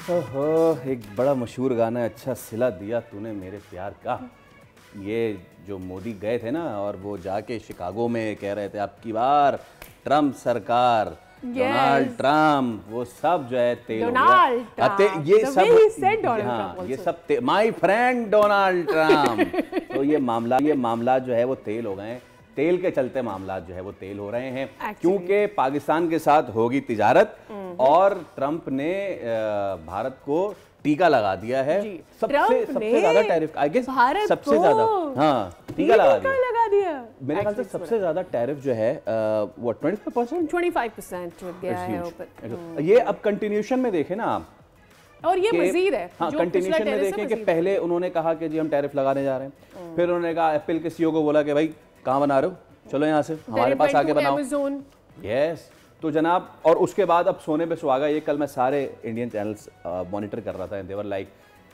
ओहो, एक बड़ा मशहूर गाना है, अच्छा सिला दिया तूने मेरे प्यार का। ये जो मोदी गए थे ना और वो जाके शिकागो में कह रहे थे अब की बार ट्रम्प सरकार, डोनाल्ड ट्रम्प, वो सब जो है तेल हो गया। ये सब, हाँ ये सब माय फ्रेंड डोनाल्ड ट्रम्प। तो ये मामला जो है वो तेल हो गए। तेल के चलते मामला जो है वो तेल हो रहे हैं क्योंकि पाकिस्तान के साथ होगी तिजारत और ट्रंप ने भारत को टीका लगा दिया है। सबसे ज्यादा टैरिफ, आई गेस सबसे ज्यादा, हाँ टीका लगा दिया। मेरे ख्याल से सबसे ज्यादा टैरिफ जो है वो 25% गया है। ये अब कंटिन्यूशन में देखें ना आप, और ये मजीद है। हाँ, कंटिन्यूशन में देखें कि पहले उन्होंने कहा कि जी हम टैरिफ लगाने जा रहे हैं, फिर उन्होंने कहा एप्पल के सीईओ को बोला कि भाई कहाँ बना रहे हो, चलो यहाँ से हमारे पास आके बनाओ। यस, तो जनाब, और उसके बाद अब सोने पे सुहागा। ये कल मैं सारे इंडियन चैनल्स मॉनिटर कर रहा था, देवर लाइक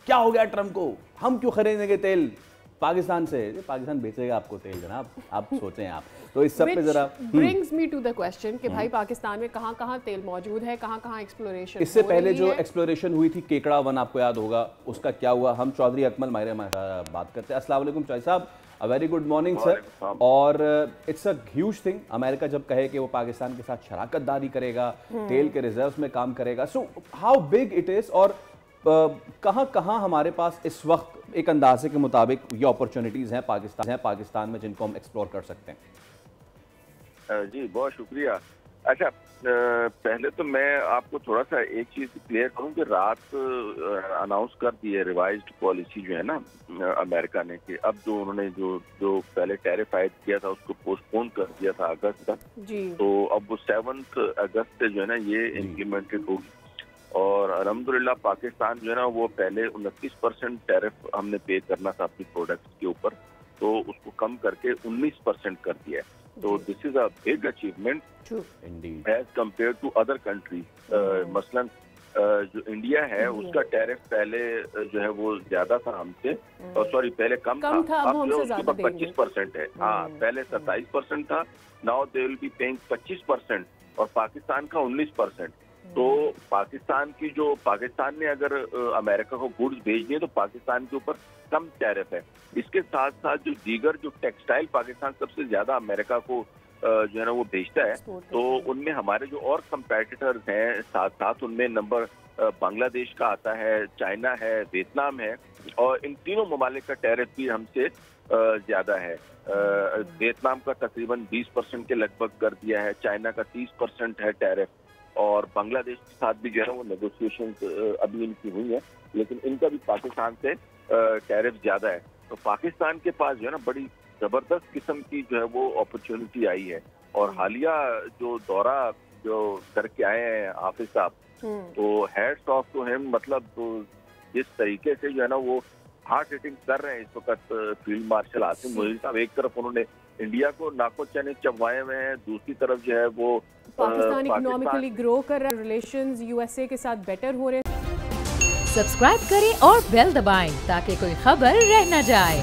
क्या हो गया ट्रम्प को, हम क्यों खरीदेंगे तेल पाकिस्तान से। पाकिस्तान बेचेगा आपको तेल जनाब, आप सोचें आप। तो इस सब पे जरा brings me to the question कि भाई पाकिस्तान में कहाँ तेल मौजूद है, कहाँ एक्सप्लोरेशन। इससे पहले जो एक्सप्लोरेशन हुई थी केकड़ा वन, आपको याद होगा, उसका क्या हुआ। हम चौधरी अकमल माहिर बात करते हैं। अस्सलाम वालेकुम चौधरी साहब, a very good morning sir. और it's a huge thing, America जब कहे कि वो पाकिस्तान के साथ शराकतदारी करेगा, तेल के रिजर्व्स में काम करेगा, so how big it is और कहाँ हमारे पास इस वक्त एक अंदाजे के मुताबिक ये अपॉर्चुनिटीज हैं पाकिस्तान में जिनको हम एक्सप्लोर कर सकते हैं। जी बहुत शुक्रिया। अच्छा, पहले तो मैं आपको थोड़ा सा एक चीज क्लियर करूं कि रात अनाउंस कर दी है रिवाइज्ड पॉलिसी जो है ना अमेरिका ने, कि अब जो उन्होंने जो पहले टैरिफ आयद किया था उसको पोस्टपोन कर दिया था अगस्त तक, तो अब वो 7 अगस्त से जो है ना ये इम्प्लीमेंटेड होगी। और अल्हम्दुलिल्लाह पाकिस्तान जो है ना वो पहले 29% टैरिफ हमने पे करना था अपनी प्रोडक्ट्स के ऊपर, तो उसको कम करके 19% कर दिया है। तो this is a big achievement as compare to other countries. मसलन जो इंडिया है उसका टैरिफ पहले जो है वो ज्यादा था हमसे, सॉरी पहले कम था, अब जो उसके पास 25% है। हाँ, पहले 27% था, now they will be paying 25% और पाकिस्तान का 19%। तो पाकिस्तान ने अगर अमेरिका को गुड्स भेजनी है तो पाकिस्तान के ऊपर कम टैरिफ है। इसके साथ साथ जो दीगर जो टेक्सटाइल पाकिस्तान सबसे ज्यादा अमेरिका को जो है ना वो भेजता है, तो उनमें हमारे जो और कंपेटिटर्स हैं साथ उनमें नंबर बांग्लादेश का आता है, चाइना है, वियतनाम है, और इन तीनों ममालिक का टैरिफ भी हमसे ज्यादा है। वियतनाम का तकरीबन 20% के लगभग कर दिया है, चाइना का 30% है टैरिफ, और बांग्लादेश के साथ भी जो है वो नेगोशिएशन अभी इनकी हुई है, लेकिन इनका भी पाकिस्तान से टैरिफ ज्यादा है। तो पाकिस्तान के पास जो है ना बड़ी जबरदस्त किस्म की जो है वो अपॉर्चुनिटी आई है। और हालिया जो दौरा जो करके आए हैं हाफिज साहब, तो हैट्स ऑफ टू हिम, मतलब जिस तरीके से जो है ना वो हार्ट हिटिंग कर रहे हैं इस वक्त फील्ड मार्शल आसिम मुनीर साहब। एक तरफ उन्होंने इंडिया को नाको चने चबवाए हुए हैं, दूसरी तरफ जो है वो पाकिस्तान इकोनॉमिकली ग्रो कर रहा है, रिलेशंस यूएसए के साथ बेटर हो रहे हैं। सब्सक्राइब करें और बेल दबाएं ताकि कोई खबर रह न जाए।